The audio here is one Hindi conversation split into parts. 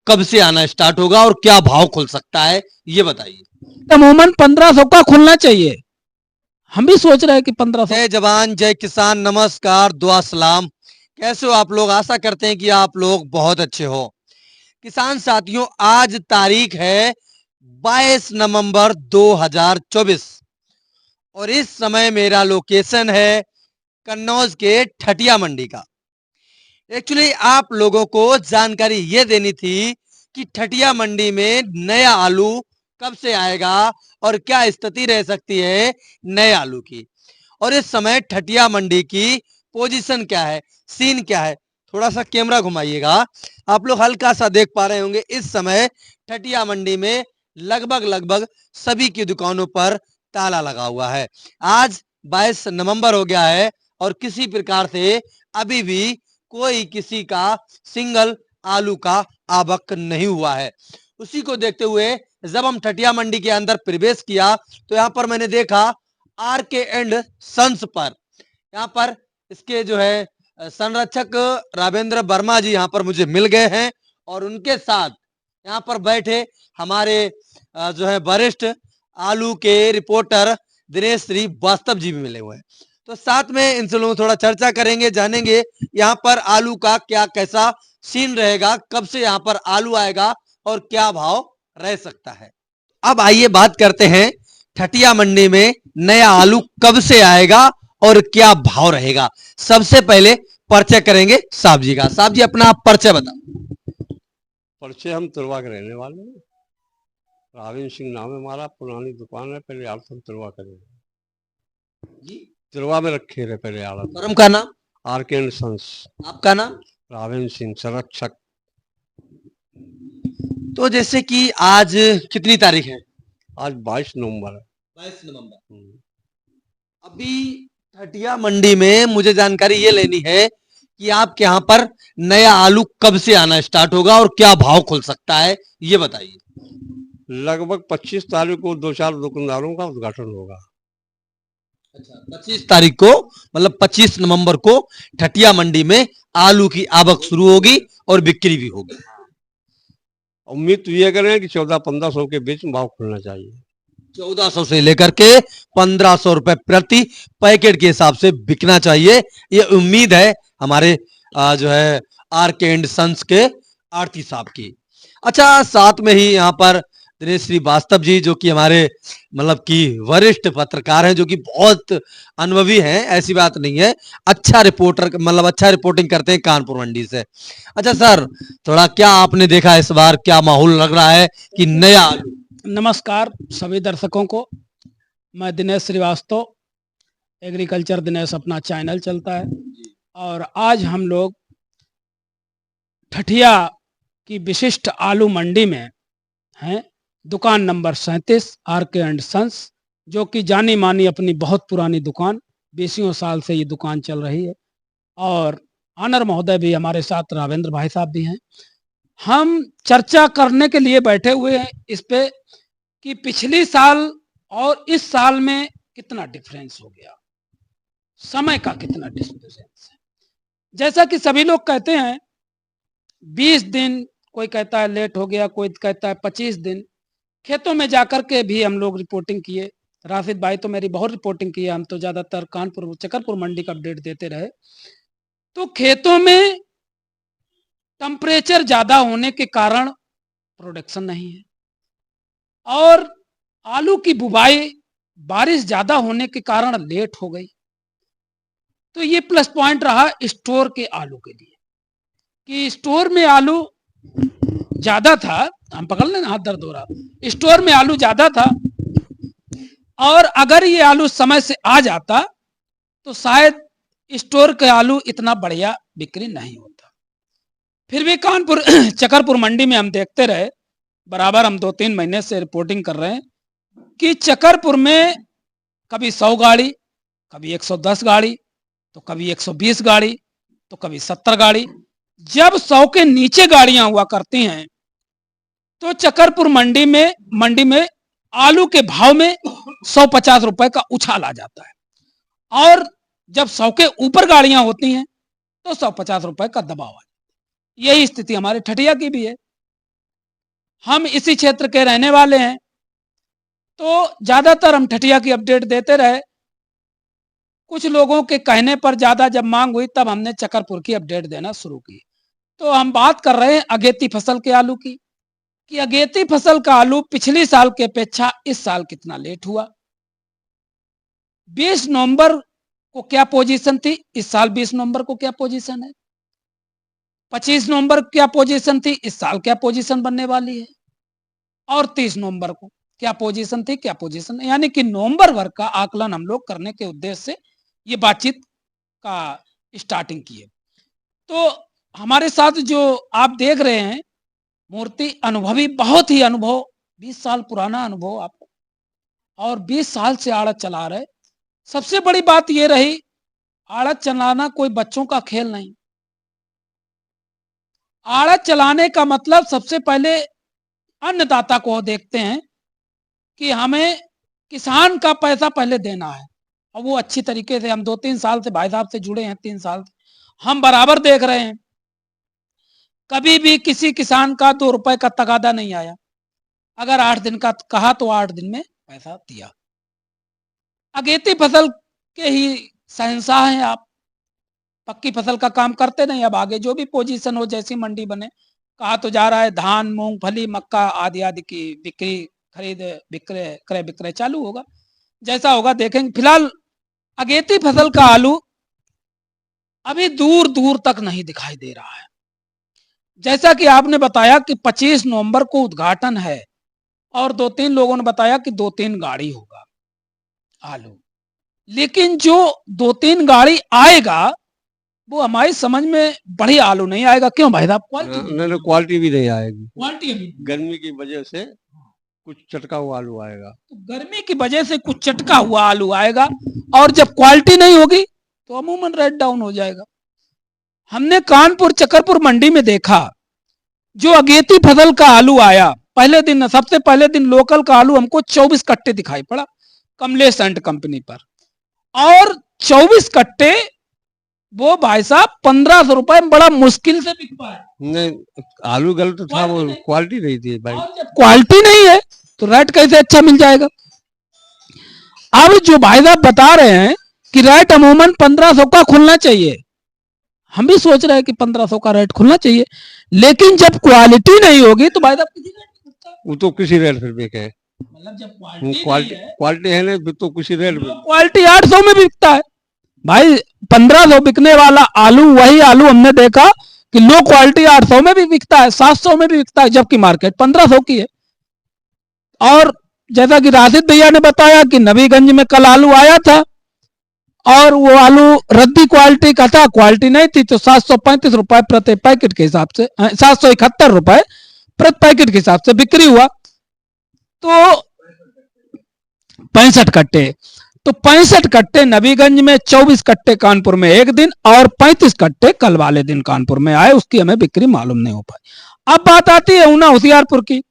कब से आना स्टार्ट होगा और क्या भाव खुल सकता है, ये बताइए। अमूमन 1500 का खुलना चाहिए। हम भी सोच रहे हैं कि 1500। जय जवान जय किसान, नमस्कार, दुआ सलाम। कैसे हो आप लोग? आशा करते हैं कि आप लोग बहुत अच्छे हो। किसान साथियों, आज तारीख है 22 नवंबर 2024 और इस समय मेरा लोकेशन है कन्नौज के ठटिया मंडी का। एक्चुअली आप लोगों को जानकारी ये देनी थी कि ठटिया मंडी में नया आलू कब से आएगा और क्या स्थिति रह सकती है नए आलू की, और इस समय ठटिया मंडी की पोजीशन क्या है, सीन क्या है। थोड़ा सा कैमरा घुमाइएगा, आप लोग हल्का सा देख पा रहे होंगे इस समय ठटिया मंडी में लगभग लगभग सभी की दुकानों पर ताला लगा हुआ है। आज 22 नवंबर हो गया है और किसी प्रकार से अभी भी कोई किसी का सिंगल आलू का आवक नहीं हुआ है। उसी को देखते हुए जब हम ठटिया मंडी के अंदर प्रवेश किया तो यहाँ पर मैंने देखा आर के एंड सन्स पर, यहाँ पर इसके जो है संरक्षक राघवेंद्र वर्मा जी यहाँ पर मुझे मिल गए हैं और उनके साथ यहाँ पर बैठे हमारे जो है वरिष्ठ आलू के रिपोर्टर दिनेश श्रीवास्तव जी भी मिले हुए हैं। तो साथ में इनसे लोग थोड़ा चर्चा करेंगे, जानेंगे यहाँ पर आलू का क्या कैसा सीन रहेगा, कब से यहाँ पर आलू आएगा और क्या भाव रह सकता है। अब आइए बात करते हैं ठटिया मंडी में नया आलू कब से आएगा और क्या भाव रहेगा। सबसे पहले परिचय करेंगे साहब जी का। साहब जी अपना आप परिचय बताओ। परिचय हम तुरवा के रहने वाले हैं। रावीन सिंह नाम है हमारा, पुरानी दुकान है, पहले आलत हम तुरवा करेंगे जी, तुरवा में रखे रहे पहले आलत। फर्म का नाम? आर के एंड सन्स। आपका नाम? रावीन सिंह, संरक्षक। तो जैसे कि आज कितनी तारीख है? आज 22 नवंबर है। 22 नवंबर। अभी ठटिया मंडी में मुझे जानकारी ये लेनी है कि आपके यहाँ पर नया आलू कब से आना स्टार्ट होगा और क्या भाव खुल सकता है, ये बताइए। लगभग 25 तारीख को 2-4 दुकानदारों का उद्घाटन होगा। अच्छा, 25 तारीख को मतलब 25 नवंबर को ठटिया मंडी में आलू की आवक शुरू होगी और बिक्री भी होगी। उम्मीद तो ये करें कि 1400-1500 के बीच में भाव खुलना चाहिए। 1400 से लेकर के 1500 रुपए प्रति पैकेट के हिसाब से बिकना चाहिए, ये उम्मीद है हमारे जो है आर के एंड सन्स के आरती साहब की। अच्छा, साथ में ही यहाँ पर दिनेश श्रीवास्तव जी जो कि हमारे मतलब कि वरिष्ठ पत्रकार हैं, जो कि बहुत अनुभवी हैं, ऐसी बात नहीं है, अच्छा रिपोर्टर मतलब अच्छा रिपोर्टिंग करते हैं कानपुर मंडी से। अच्छा सर, थोड़ा क्या आपने देखा इस बार, क्या माहौल लग रहा है कि नया आलू? नमस्कार सभी दर्शकों को, मैं दिनेश श्रीवास्तव, एग्रीकल्चर दिनेश अपना चैनल चलता है, और आज हम लोग ठठिया की विशिष्ट आलू मंडी में हैं। दुकान नंबर 37 आर के एंड सन्स, जो कि जानी मानी अपनी बहुत पुरानी दुकान, 20 साल से ये दुकान चल रही है, और ऑनर महोदय भी हमारे साथ राघवेंद्र भाई साहब भी हैं। हम चर्चा करने के लिए बैठे हुए हैं इस पे कि पिछली साल और इस साल में कितना डिफरेंस हो गया, समय का कितना डिफरेंस है। जैसा कि सभी लोग कहते हैं 20 दिन, कोई कहता है लेट हो गया, कोई कहता है 25 दिन। खेतों में जाकर के भी हम लोग रिपोर्टिंग किए, राशिद भाई तो मेरी बहुत रिपोर्टिंग की है, हम तो ज़्यादातर कानपुर चकरपुर मंडी का अपडेट देते रहे। तो खेतों में टेम्परेचर ज़्यादा होने के कारण प्रोडक्शन नहीं है, और आलू की बुवाई बारिश ज़्यादा होने के कारण लेट हो गई। तो ये प्लस पॉइंट रहा स्टोर के आलू के लिए कि स्टोर में आलू ज़्यादा था। हम पकड़ लेना, हाथ दर्द हो रहा, स्टोर में आलू ज़्यादा था, और अगर ये आलू समय से आ जाता तो शायद स्टोर के आलू इतना बढ़िया बिक्री नहीं होता। फिर भी कानपुर चकरपुर मंडी में हम देखते रहे, बराबर हम 2-3 महीने से रिपोर्टिंग कर रहे हैं कि चकरपुर में कभी 100 गाड़ी, कभी 110 गाड़ी, तो कभी 120 गाड़ी, तो कभी 70 गाड़ी। जब 100 के नीचे गाड़ियां हुआ करती हैं तो चकरपुर मंडी में आलू के भाव में 150 रुपए का उछाल आ जाता है, और जब 100 के ऊपर गाड़ियां होती हैं तो 150 रुपए का दबाव आ जाता है। यही स्थिति हमारे ठठिया की भी है। हम इसी क्षेत्र के रहने वाले हैं, तो ज्यादातर हम ठठिया की अपडेट देते रहे। कुछ लोगों के कहने पर ज्यादा जब मांग हुई तब हमने चकरपुर की अपडेट देना शुरू की। तो हम बात कर रहे हैं अगेती फसल के आलू की, कि अगेती फसल का आलू पिछली साल की अपेक्षा इस साल कितना लेट हुआ। 20 नवंबर को क्या पोजीशन थी, इस साल 20 नवंबर को क्या पोजीशन है। 25 नवंबर क्या पोजीशन थी, इस साल क्या पोजीशन बनने वाली है। और 30 नवंबर को क्या पोजीशन थी, क्या पोजीशन, यानी कि नवंबर भर का आकलन हम लोग करने के उद्देश्य से ये बातचीत का स्टार्टिंग की है। तो हमारे साथ जो आप देख रहे हैं मूर्ति अनुभवी, बहुत ही अनुभव, 20 साल पुराना अनुभव आपको, और 20 साल से आड़त चला रहे। सबसे बड़ी बात ये रही, आड़त चलाना कोई बच्चों का खेल नहीं। आड़त चलाने का मतलब सबसे पहले अन्नदाता को देखते हैं कि हमें किसान का पैसा पहले देना है, और वो अच्छी तरीके से हम 2-3 साल से भाई साहब से जुड़े हैं, 3 साल से हम बराबर देख रहे हैं। कभी भी किसी किसान का 2 रुपए का तगादा नहीं आया। अगर 8 दिन का कहा तो 8 दिन में पैसा दिया। अगेती फसल के ही शहंशाह हैं आप, पक्की फसल का काम करते नहीं। अब आगे जो भी पोजीशन हो, जैसी मंडी बने, कहा तो जा रहा है धान, मूंगफली, मक्का आदि आदि की बिक्री, खरीद विक्रय, क्रय विक्रय चालू होगा। जैसा होगा देखेंगे। फिलहाल अगेती फसल का आलू अभी दूर दूर तक नहीं दिखाई दे रहा है। जैसा कि आपने बताया कि 25 नवंबर को उद्घाटन है, और 2-3 लोगों ने बताया कि 2-3 गाड़ी होगा आलू, लेकिन जो 2-3 गाड़ी आएगा वो हमारी समझ में बढ़िया आलू नहीं आएगा। क्यों भाई साहब? नहीं, क्वालिटी भी नहीं आएगी। क्वालिटी अभी गर्मी की वजह से कुछ चटका हुआ आलू आएगा। तो गर्मी की वजह से कुछ चटका हुआ आलू आएगा, और जब क्वालिटी नहीं होगी तो अमूमन रेट डाउन हो जाएगा। हमने कानपुर चकरपुर मंडी में देखा, जो अगेती फसल का आलू आया पहले दिन, सबसे पहले दिन लोकल का आलू हमको 24 कट्टे दिखाई पड़ा कमलेश एंड कंपनी पर, और 24 कट्टे वो भाई साहब 1500 रुपए में बड़ा मुश्किल से बिक पाए। नहीं, आलू गलत था, वो क्वालिटी नहीं थी भाई। और जब क्वालिटी नहीं है तो रेट कैसे अच्छा मिल जाएगा। अब जो भाई साहब बता रहे हैं कि रेट अमूमन 1500 का खुलना चाहिए, हम भी सोच रहे हैं कि 1500 का रेट खुलना चाहिए, लेकिन जब क्वालिटी नहीं होगी तो भाई साहब किसी रेट में बिकता है। वो तो किसी रेट फिर बिके। मतलब जब क्वालिटी है ना, तो किसी रेट में। क्वालिटी 800 में बिकता है भाई। 1500 बिकने वाला आलू, वही आलू हमने देखा कि लो क्वालिटी 800 में भी बिकता है, 700 में भी बिकता है, जबकि मार्केट 1500 की है। और जैसा कि राशिद भैया ने बताया कि नबीगंज में कल आलू आया था, और वो आलू रद्दी क्वालिटी का था, क्वालिटी नहीं थी, तो 735 रुपए प्रति पैकेट के हिसाब से, 771 रुपए प्रति पैकेट के हिसाब से बिक्री हुआ। तो 65 कट्टे, तो 65 कट्टे नबीगंज में, 24 कट्टे कानपुर में एक दिन, और 35 कट्टे कल वाले दिन कानपुर में आए, उसकी हमें बिक्री मालूम नहीं हो पाई। अब बात आती है ऊना होशियारपुर की।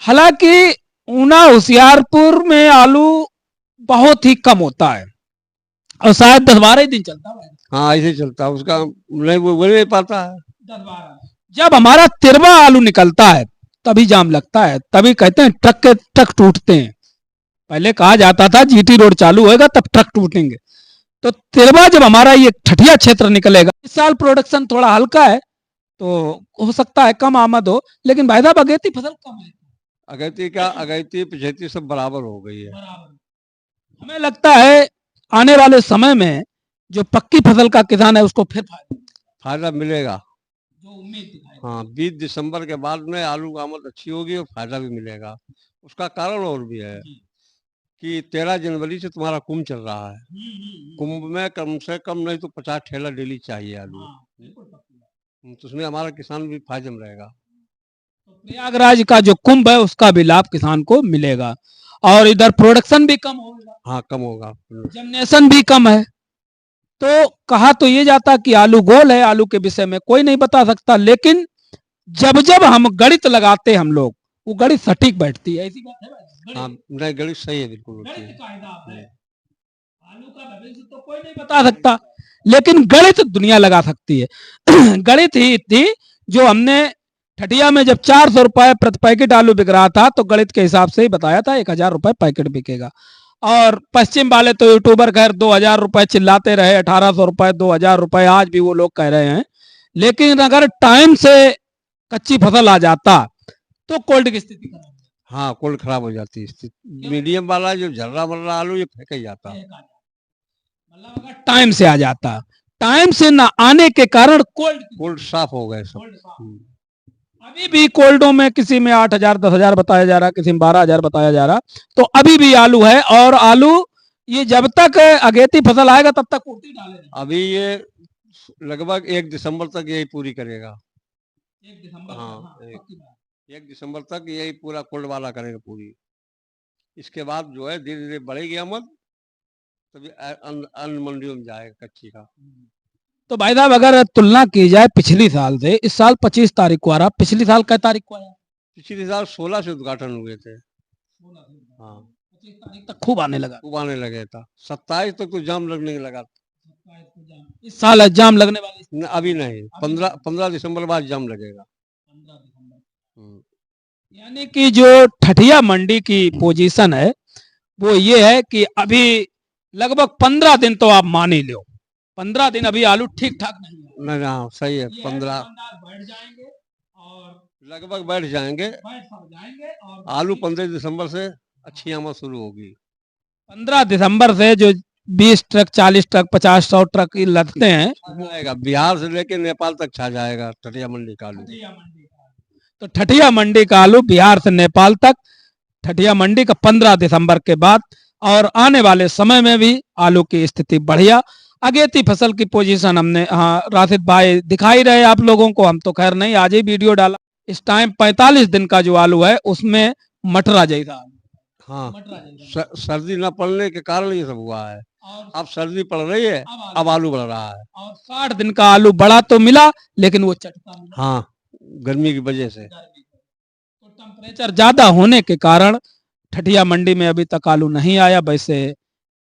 हालांकि ऊना होशियारपुर में आलू बहुत ही कम होता है, और शायद 10-12 ही दिन चलता है। हाँ, ऐसे चलता है उसका, नहीं वो बोल नहीं पाता है। 10-12 जब हमारा तिरवा आलू निकलता है तभी जाम लगता है, तभी कहते हैं ट्रक के ट्रक टूटते हैं। पहले कहा जाता था जीटी रोड चालू होएगा तब ट्रक टूटेंगे। तो तिरवा जब हमारा ये ठठिया क्षेत्र निकलेगा, इस साल प्रोडक्शन थोड़ा हल्का है, तो हो सकता है कम आमद हो, लेकिन भाई साहब अगेती फसल कम है। अगैती पिछैती सब बराबर हो गई है। हमें लगता है आने वाले समय में जो पक्की फसल का किसान है उसको फिर फायदा मिलेगा, जो उम्मीद दिखाई। हाँ, 20 दिसंबर के बाद में आलू की आमद अच्छी होगी और फायदा भी मिलेगा। उसका कारण और भी है कि 13 जनवरी से तुम्हारा कुंभ चल रहा है। कुंभ में कम से कम नहीं तो 50 ठेला डेली चाहिए आलू, तो उसमें हमारा किसान भी फायदे में रहेगा। प्रयागराज का जो कुंभ है उसका भी लाभ किसान को मिलेगा, और इधर प्रोडक्शन भी कम होगा। हाँ, कम होगा, जर्मिनेशन भी कम है। तो कहा तो ये जाता कि आलू गोल है, आलू के विषय में कोई नहीं बता सकता, लेकिन जब जब हम गणित लगाते हम लोग, वो गणित सटीक बैठती है। ऐसी बात है। हाँ, नहीं, गणित सही है, बिल्कुल होती है। आलू का भविष्य तो कोई नहीं बता सकता, लेकिन गणित दुनिया लगा सकती है। गणित ही थी जो हमने ठठिया में जब 400 रुपए प्रति पैकेट आलू बिक रहा था तो गणित के हिसाब से ही बताया था 1000 रुपए पैकेट बिकेगा। और पश्चिम वाले तो यूट्यूबर खैर 2000 रुपए चिल्लाते रहे, 1800 रुपए, 2000 रुपए, आज भी वो लोग कह रहे हैं। लेकिन अगर टाइम से कच्ची फसल आ जाता तो कोल्ड की स्थिति खराब हो हाँ, कोल्ड खराब हो जाती है स्थिति। मीडियम वाला जो झर्रा मर्रा आलू ये फेंका ही जाता। मतलब अगर टाइम से आ जाता, टाइम से ना आने के कारण कोल्ड साफ हो गए सब। अभी भी कोल्डों में किसी में 8000 10,000 बताया जा रहा, किसी में 12,000 बताया जा रहा। तो अभी भी आलू है, और आलू ये जब तक अगेती फसल आएगा तब तक कुर्ती डालेगा। अभी ये लगभग 1 दिसंबर तक यही पूरी करेगा। 1 दिसंबर हाँ, 1 दिसंबर तक यही पूरा कोल्ड वाला करेगा पूरी। इसके बाद जो है धीरे धीरे बढ़ेगी आमद, तभी अन्य मंडियों में जाएगा कच्ची का। तो भाई साहब अगर तुलना की जाए पिछली साल से, इस साल 25 तारीख को आ रहा, पिछली साल कै तारीख को आया? पिछले साल 16 से उद्घाटन हुए थे। हाँ, 25 तारीख तक खूब आने लगा। खूब आने लगे था। 27 तक तो जाम लगने लगा। इस साल जाम लगने वाली? अभी नहीं, 15 दिसंबर बाद जाम लगेगा। 15 दिसंबर। यानी कि जो ठठिया मंडी की पोजीशन है वो ये है कि अभी लगभग 15 दिन तो आप मान ही लो, 15 दिन अभी आलू ठीक ठाक नहीं है। नहीं, हाँ सही है। 15 बैठ जाएंगे और लगभग बैठ जाएंगे। और आलू 15 दिसंबर से अच्छी आमद शुरू होगी। 15 दिसंबर से जो 20 ट्रक 40 ट्रक 50-100 ट्रक लगते हैं, जाएगा बिहार से लेके नेपाल तक छा जाएगा ठठिया मंडी का आलू। तो ठठिया मंडी का आलू बिहार से नेपाल तक, ठठिया मंडी का 15 दिसंबर के बाद, और आने वाले समय में भी आलू की स्थिति बढ़िया। अगेती फसल की पोजीशन हमने, हाँ राशिद भाई दिखाई रहे आप लोगों को, हम तो खैर नहीं आज ही वीडियो डाला। इस टाइम 45 दिन का जो आलू है उसमें मटरा जैसा, हाँ, सर्दी न पड़ने के कारण ये सब हुआ है। अब सर्दी पड़ रही है, अब आलू बढ़ रहा है। और 60 दिन का आलू बड़ा तो मिला लेकिन वो चटका मिला। हाँ, गर्मी की वजह से। तो टेम्परेचर ज्यादा होने के कारण ठठिया मंडी में अभी तक आलू नहीं आया। वैसे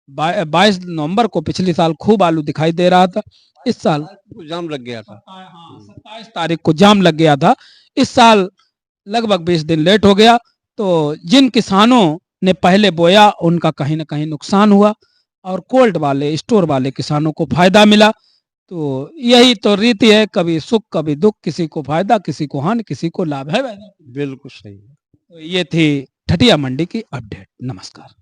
22 नवंबर को पिछली साल खूब आलू दिखाई दे रहा था। इस साल जाम लग गया था। 27 तारीख को जाम लग गया था। इस साल लगभग 20 दिन लेट हो गया। तो जिन किसानों ने पहले बोया उनका कहीं ना कहीं नुकसान हुआ, और कोल्ड वाले स्टोर वाले किसानों को फायदा मिला। तो यही तो रीति है, कभी सुख कभी दुख, किसी को फायदा किसी को हानि किसी को लाभ है। बिल्कुल सही है। तो ये थी ठठिया मंडी की अपडेट। नमस्कार।